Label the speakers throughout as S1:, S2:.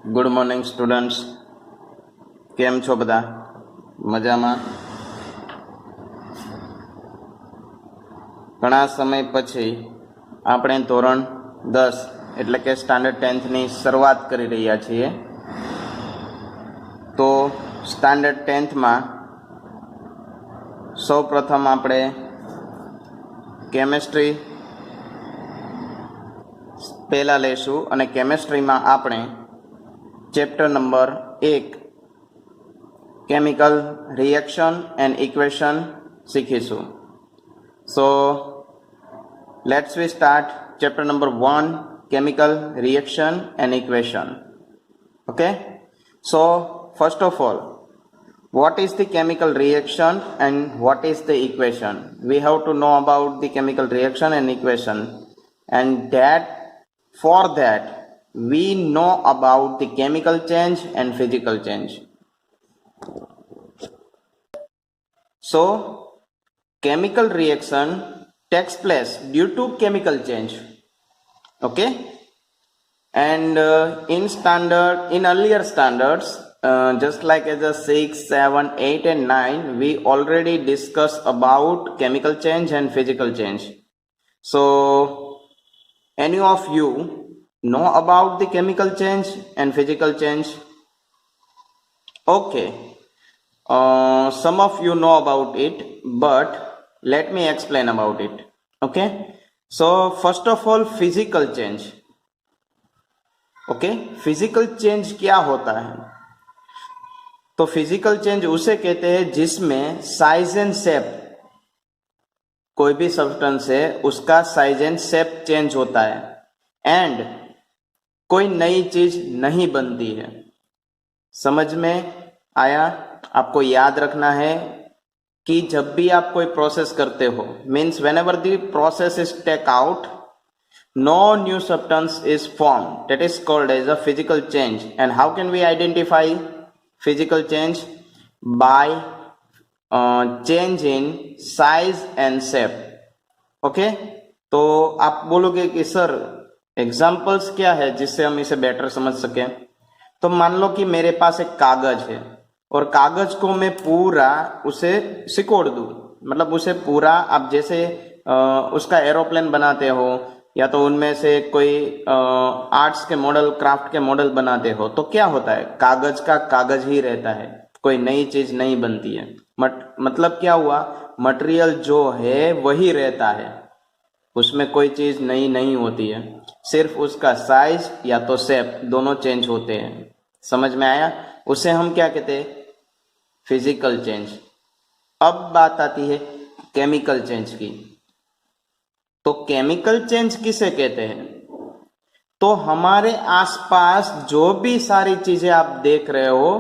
S1: Good morning students, કેમ છો બધા? મજામાં? ઘણા સમય પછી આપણે ધોરણ 10 એટલે કે સ્ટાન્ડર્ડ 10થની શરૂઆત કરી રહ્યા છીએ. તો સ્ટાન્ડર્ડ 10થમાં સૌ પ્રથમ આપણે કેમેસ્ટ્રી પહેલાં લઈશું અને કેમેસ્ટ્રીમાં આપણે chapter number 1 chemical reaction and equation શીખીશું. So let's we start chapter number 1 chemical reaction and equation. Okay, so first of all, what is the chemical reaction and what is the equation? We have to know about the chemical reaction and equation, and that for that we know about the chemical change and physical change. So chemical reaction takes place due to chemical change. Okay, and in earlier standards, just like as a 6, 7, 8 and 9, we already discussed about chemical change and physical change. So any of you know about the chemical change and physical change? Okay, some of you know about it, but let me explain about it. Okay, so first of all, physical change. Okay, physical change क्या होता है? तो physical change उसे कहते हैं जिसमें size and shape, कोई भी सब्सटेंस है उसका साइज एंड शेप चेंज होता है एंड कोई नई चीज नहीं बनती है. समझ में आया? आपको याद रखना है कि जब भी आप कोई प्रोसेस करते हो, means whenever the process is take out, no new substance is formed. That is called as a physical change. And how can we identify physical change? By change in size and shape. Okay, तो आप बोलोगे कि sir examples क्या है जिससे हम इसे better समझ सकें. तो मान लो कि मेरे पास एक कागज है और कागज को मैं पूरा उसे सिकोड़ दूं, मतलब उसे पूरा, आप जैसे उसका एरोप्लेन बनाते हो या तो उनमें से कोई आर्ट्स के मॉडल, क्राफ्ट के मॉडल बनाते हो, तो क्या होता है? कागज का कागज ही रहता है, कोई नई चीज नहीं बनती है. मतलब क्या हुआ? मटेरियल जो है वही रहता है, उसमें कोई चीज नई नहीं होती है, सिर्फ उसका साइज या तो शेप दोनों चेंज होते हैं. समझ में आया? उसे हम क्या कहते हैं? Physical change. अब बात आती है केमिकल चेंज की. तो केमिकल चेंज किसे कहते हैं? तो हमारे आसपास जो भी सारी चीजें आप देख रहे हो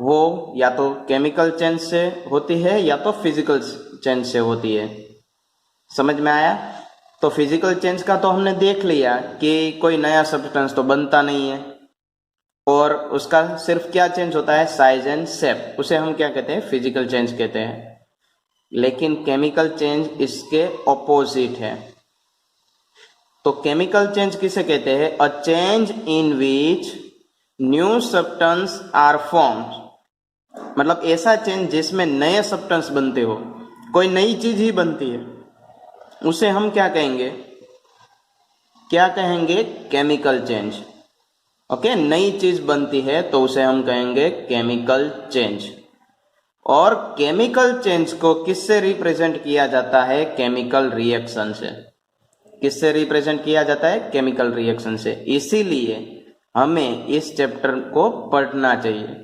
S1: वो या तो केमिकल चेंज से होती है या तो फिजिकल चेंज से होती है. समझ में आया? तो फिजिकल चेंज का तो हमने देख लिया कि कोई नया सब्सटेंस तो बनता नहीं है और उसका सिर्फ क्या चेंज होता है? Size and shape. उसे हम क्या कहते हैं? फिजिकल चेंज कहते हैं. लेकिन केमिकल चेंज इसके ऑपोजिट है. तो केमिकल चेंज किसे कहते हैं? A change in which new substance are formed. मतलब ऐसा चेंज जिसमें नए सब्सटेंस बनते हो, कोई नई चीज ही बनती है, उसे हम क्या कहेंगे? क्या कहेंगे? Chemical change. ओके, नई चीज बनती है तो उसे हम कहेंगे केमिकल चेंज. और केमिकल चेंज को किससे रिप्रेजेंट किया जाता है? केमिकल रिएक्शन से. किससे रिप्रेजेंट किया जाता है? केमिकल रिएक्शन से. इसीलिए हमें इस चैप्टर को पढ़ना चाहिए.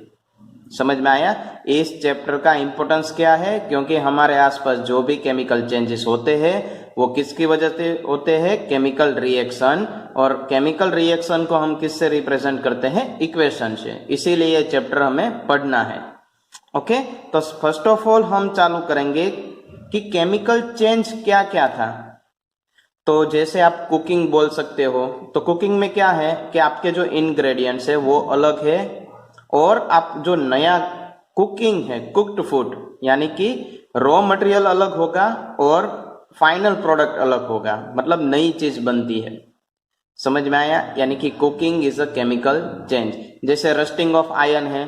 S1: समझ में आया? इस चैप्टर का इंपॉर्टेंस क्या है? क्योंकि हमारे आसपास जो भी केमिकल चेंजेस होते हैं वो किसकी वजह से होते हैं? Chemical reaction. और केमिकल रिएक्शन को हम किससे रिप्रेजेंट करते हैं? इक्वेशन से. इसीलिए ये चैप्टर हमें पढ़ना है. ओके, तो फर्स्ट ऑफ ऑल हम चालू करेंगे कि केमिकल चेंज क्या क्या था. तो जैसे आप कुकिंग बोल सकते हो, तो कुकिंग में क्या है कि आपके जो इंग्रेडिएंट्स है वो अलग है और आप जो नया कुकिंग है, कुक्ड फूड, यानी कि रॉ मटेरियल अलग होगा और फाइनल प्रोडक्ट अलग होगा, मतलब नई चीज बनती है. समझ में आया? यानी कि cooking is a chemical change. जैसे रस्टिंग ऑफ आयरन है,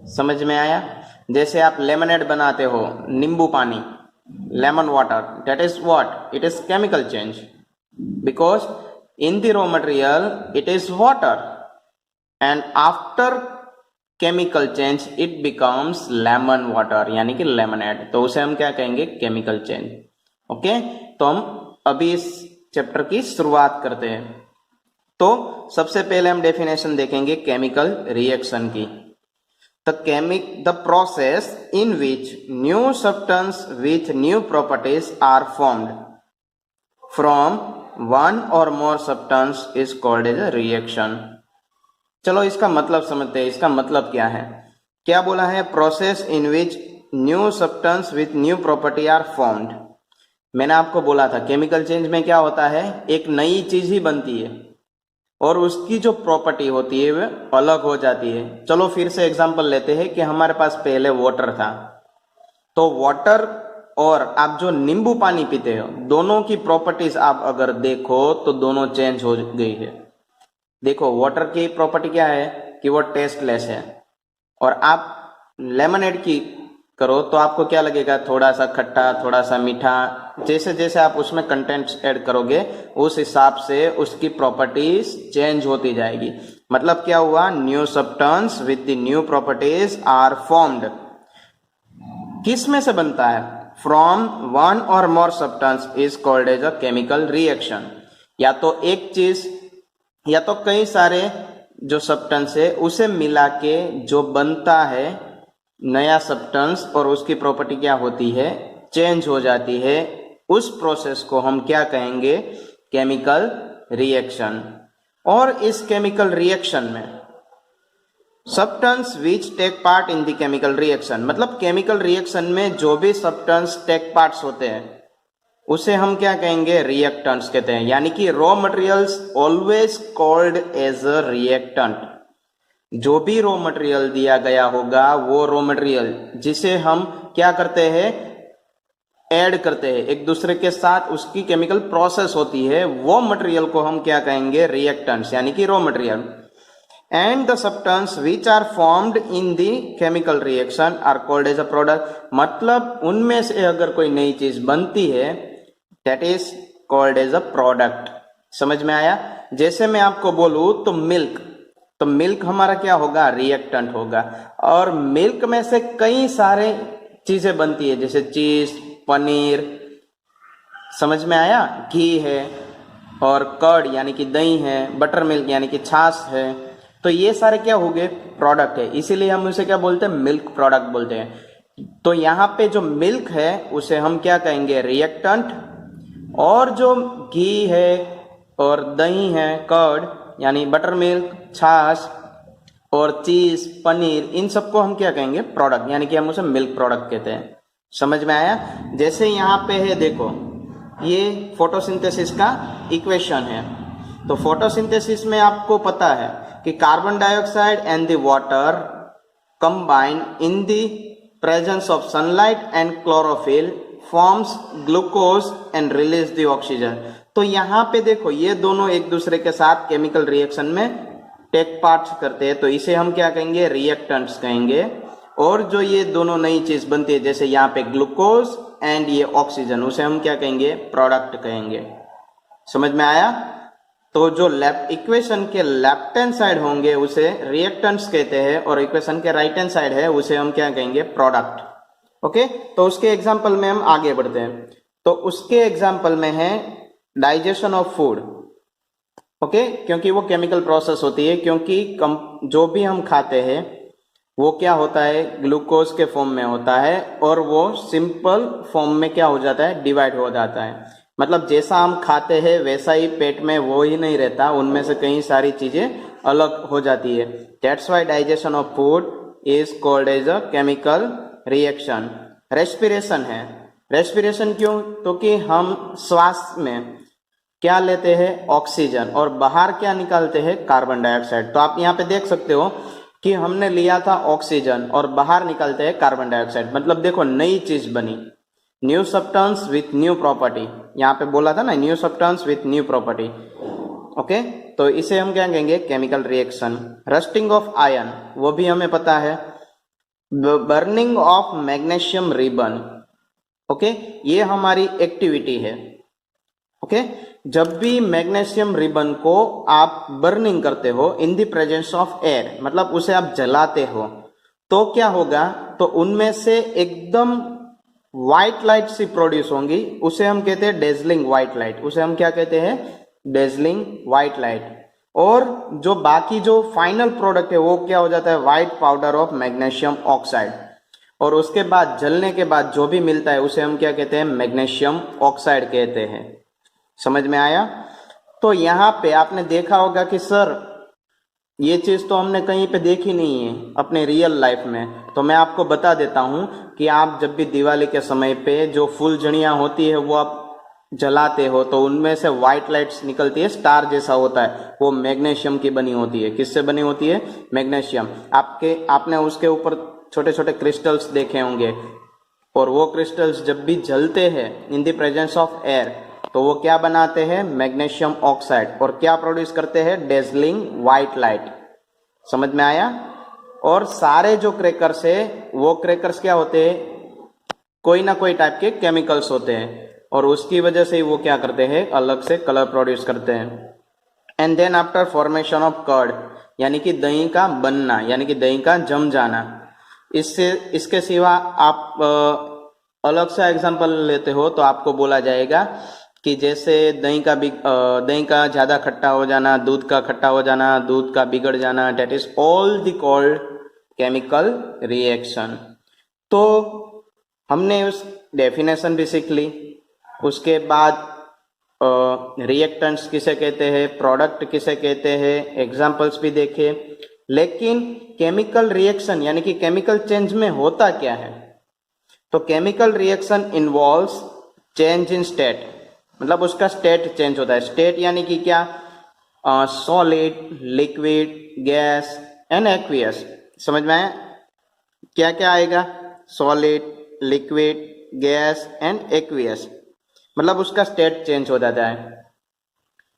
S1: समझ में आया? जैसे आप लेमनेड बनाते हो, नींबू पानी, lemon water, that is what? It is chemical change because in the raw material it is water and after chemical change it becomes lemon water यानी कि lemonade, तो उसे हम क्या कहेंगे? chemical change। ओके, तो हम अभी इस चैप्टर की शुरुआत करते हैं। तो सबसे पहले हम डेफिनेशन देखेंगे केमिकल रिएक्शन की। The process in which new substance with new properties are formed from one or more substance is called as a reaction। चलो इसका मतलब समझते हैं, इसका मतलब क्या है? क्या बोला है? Process in which new substance with new property are formed. मैंने आपको बोला था केमिकल चेंज में क्या होता है, एक नई चीज ही बनती है और उसकी जो प्रॉपर्टी होती है वह अलग हो जाती है। चलो फिर से एग्जांपल लेते हैं कि हमारे पास पहले वाटर था, तो वाटर और आप जो नींबू पानी पीते हो, दोनों की प्रॉपर्टीज आप अगर देखो तो दोनों चेंज हो गई है। देखो वाटर की प्रॉपर्टी क्या है कि वो टेस्टलेस है, और आप लेमनेड की करो तो आपको क्या लगेगा? थोड़ा सा खट्टा, थोड़ा सा मीठा। जैसे जैसे आप उसमें कंटेंट्स ऐड करोगे उस हिसाब से उसकी प्रॉपर्टीज चेंज होती जाएगी। मतलब क्या हुआ? New substance with the new properties are formed. किस में से बनता है? फ्रॉम वन और more substance is called as a chemical reaction. या तो एक चीज या तो कई सारे जो सब्सटेंस है उसे मिला के जो बनता है नया सब्सटेंस, और उसकी प्रॉपर्टी क्या होती है? चेंज हो जाती है। उस प्रोसेस को हम क्या कहेंगे? Chemical reaction. और इस केमिकल रिएक्शन में substance which take part in the chemical reaction, मतलब केमिकल रिएक्शन में जो भी सब्सटेंस टेक पार्ट्स होते हैं उसे हम क्या कहेंगे? रिएक्टेंट्स कहते हैं। यानी कि raw materials always called as a reactant. जो भी रॉ मटेरियल दिया गया होगा वो रॉ मटेरियल जिसे हम क्या करते हैं? ऐड करते हैं एक दूसरे के साथ, उसकी केमिकल प्रोसेस होती है, वो मटेरियल को हम क्या कहेंगे? रिएक्टेंट्स, यानी कि raw material. And the substance which are formed in the chemical reaction are called as a product. मतलब उनमें से अगर कोई नई चीज बनती है that is called as a product. समझ में आया? जैसे मैं आपको बोलूं तो मिल्क, तो मिल्क हमारा क्या होगा? रिएक्टेंट होगा। और मिल्क में से कई सारे चीजें बनती है, जैसे चीज, पनीर, समझ में आया? घी है, और कर्ड यानी कि दही है, बटर मिल्क यानी कि छाछ है। तो ये सारे क्या हो गए? प्रोडक्ट है, इसीलिए हम उसे क्या बोलते हैं? मिल्क प्रोडक्ट बोलते हैं। तो यहाँ पे जो मिल्क है उसे हम क्या कहेंगे? रिएक्टेंट। और जो घी है और दही है, कर्ड यानी बटर मिल्क, छाछ और चीज, पनीर, इन सबको हम क्या कहेंगे? प्रोडक्ट, यानी कि हम उसे मिल्क प्रोडक्ट कहते हैं। समझ में आया? जैसे यहाँ पे है, देखो ये फोटोसिंथेसिस का इक्वेशन है। तो फोटोसिंथेसिस में आपको पता है कि carbon dioxide and the water combine in the presence of sunlight and chlorophyll forms glucose and release the oxygen. तो यहाँ पे देखो ये दोनों एक दूसरे के साथ केमिकल रिएक्शन में टेक पार्ट करते हैं, तो इसे हम क्या कहेंगे? रिएक्टेंट्स कहेंगे। और जो ये दोनों नई चीज बनती है, जैसे यहाँ पे ग्लूकोज एंड ये ऑक्सीजन, उसे हम क्या कहेंगे? प्रोडक्ट कहेंगे। समझ में आया? तो जो इक्वेशन के लेफ्ट हैंड साइड होंगे उसे रिएक्टेंट्स कहते हैं, और इक्वेशन के राइट हैंड साइड है उसे हम क्या कहेंगे? प्रोडक्ट। ओके, तो उसके एग्जाम्पल में हम आगे बढ़ते हैं। तो उसके एग्जाम्पल में है डाइजेशन ऑफ फूड। ओके, क्योंकि वो केमिकल प्रोसेस होती है, क्योंकि जो भी हम खाते हैं वो क्या होता है? ग्लूकोज के फॉर्म में होता है, और वो सिंपल फॉर्म में क्या हो जाता है? डिवाइड हो जाता है। मतलब जैसा हम खाते हैं वैसा ही पेट में वो ही नहीं रहता, उनमें से कई सारी चीजें अलग हो जाती है। That's why digestion of food is called as a chemical reaction. Respiration है। रेस्पिरेशन क्यों? क्योंकि हम श्वास में क्या लेते हैं? ऑक्सीजन, और बाहर क्या निकालते हैं? Carbon dioxide. तो आप यहाँ पे देख सकते हो कि हमने लिया था ऑक्सीजन और बाहर निकालते हैं कार्बन डाइऑक्साइड। मतलब देखो नई चीज बनी, new substance with new property. यहाँ पे बोला था ना, new substance with new property. Okay, तो इसे हम क्या कहेंगे, chemical reaction. Rusting of ion, वो भी हमें पता है। Burning of magnesium ribbon, okay, ये हमारी एक्टिविटी है। ओके, जब भी मैग्नीशियम रिबन को आप बर्निंग करते हो in the presence of air, मतलब उसे आप जलाते हो, तो क्या होगा, तो उनमें से एकदम व्हाइट लाइट सी प्रोड्यूस होंगी, उसे हम कहते हैं डेजलिंग व्हाइट लाइट। उसे हम क्या कहते हैं, डेजलिंग व्हाइट लाइट। और जो बाकी जो फाइनल प्रोडक्ट है वो क्या हो जाता है, white powder of magnesium oxide. और उसके बाद जलने के बाद जो भी मिलता है उसे हम क्या कहते हैं, मैग्नीशियम ऑक्साइड कहते हैं। समझ में आया? तो यहाँ पे आपने देखा होगा कि सर ये चीज तो हमने कहीं पे देखी नहीं है अपने रियल लाइफ में, तो मैं आपको बता देता हूं कि आप जब भी दिवाली के समय पे जो फूलझड़ियां होती है वो आप जलाते हो तो उनमें से व्हाइट लाइट्स निकलती है, स्टार जैसा होता है, वो मैग्नीशियम की बनी होती है। किससे बनी होती है, मैग्नीशियम। आपने उसके ऊपर छोटे छोटे क्रिस्टल्स देखे होंगे, और वो क्रिस्टल्स जब भी जलते हैं in the presence of air तो वो क्या बनाते हैं, मैग्नीशियम ऑक्साइड, और क्या प्रोड्यूस करते हैं, डेजलिंग व्हाइट लाइट। समझ में आया? और सारे जो क्रैकर्स है वो क्रैकर्स क्या होते हैं, कोई ना कोई टाइप के केमिकल्स होते हैं, और उसकी वजह से वो क्या करते हैं, अलग से कलर प्रोड्यूस करते हैं। And then after formation of curd, यानी कि दही का बनना, यानी कि दही का जम जाना। इसके सिवा आप अलग सा एग्जांपल लेते हो तो आपको बोला जाएगा कि जैसे दही का ज्यादा खट्टा हो जाना, दूध का खट्टा हो जाना, दूध का बिगड़ जाना, that is all the called chemical reaction. तो हमने उस डेफिनेशन भी सीख ली, उसके बाद रिएक्टेंट्स किसे कहते हैं, प्रोडक्ट किसे कहते हैं, एग्जांपल्स भी देखे। लेकिन केमिकल रिएक्शन यानी कि केमिकल चेंज में होता क्या है, तो chemical reaction involves change in state, मतलब उसका स्टेट चेंज होता है। स्टेट यानी कि क्या, solid, liquid, gas and aqueous. समझ में आया? क्या क्या आएगा, solid, liquid, gas and aqueous, मतलब उसका स्टेट चेंज हो जाता है।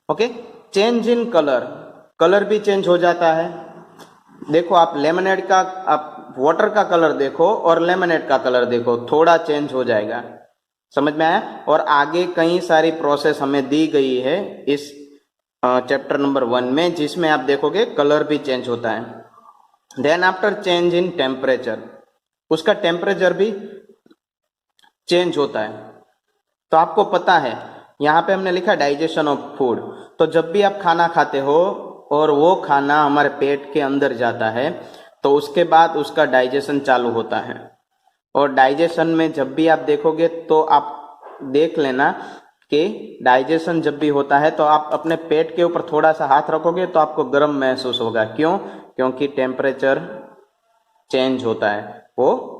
S1: Okay, change in colour, colour भी चेंज हो जाता है। देखो आप लेमनेड का, आप वाटर का कलर देखो और लेमनेड का कलर देखो, थोड़ा चेंज हो जाएगा। समझ में आया? और आगे कई सारी प्रोसेस हमें दी गई है इस चैप्टर नंबर 1 में, जिसमें आप देखोगे कलर भी चेंज होता है। Then after change in temperature, उसका टेम्परेचर भी चेंज होता है। तो आपको पता है यहाँ पे हमने लिखा डाइजेशन ऑफ फूड, तो जब भी आप खाना खाते हो और वो खाना हमारे पेट के अंदर जाता है तो उसके बाद उसका डाइजेशन चालू होता है। और डाइजेशन में जब भी आप देखोगे तो आप देख लेना कि डाइजेशन जब भी होता है तो आप अपने पेट के ऊपर थोड़ा सा हाथ रखोगे तो आपको गर्म महसूस होगा। क्यों? क्योंकि टेम्परेचर चेंज होता है, वो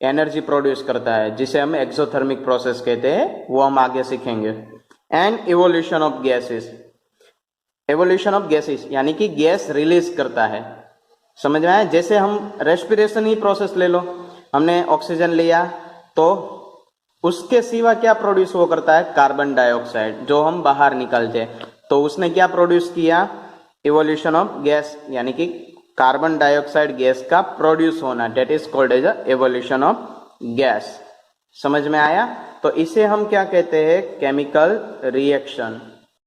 S1: एनर्जी प्रोड्यूस करता है, जिसे हम एक्सोथर्मिक प्रोसेस कहते हैं, वो हम आगे सीखेंगे। And evolution of gases, evolution of gases यानी कि गैस रिलीज करता है। समझ में आया? जैसे हम रेस्पिरेशन ही प्रोसेस ले लो, हमने ऑक्सीजन लिया तो उसके सिवा क्या प्रोड्यूस वो करता है, कार्बन डाइऑक्साइड, जो हम बाहर निकालते हैं। तो उसने क्या प्रोड्यूस किया, इवोल्यूशन ऑफ गैस, यानी कि कार्बन डाइऑक्साइड गैस का प्रोड्यूस होना, that is called as evolution of gas. समझ में आया? तो इसे हम क्या कहते हैं, केमिकल रिएक्शन।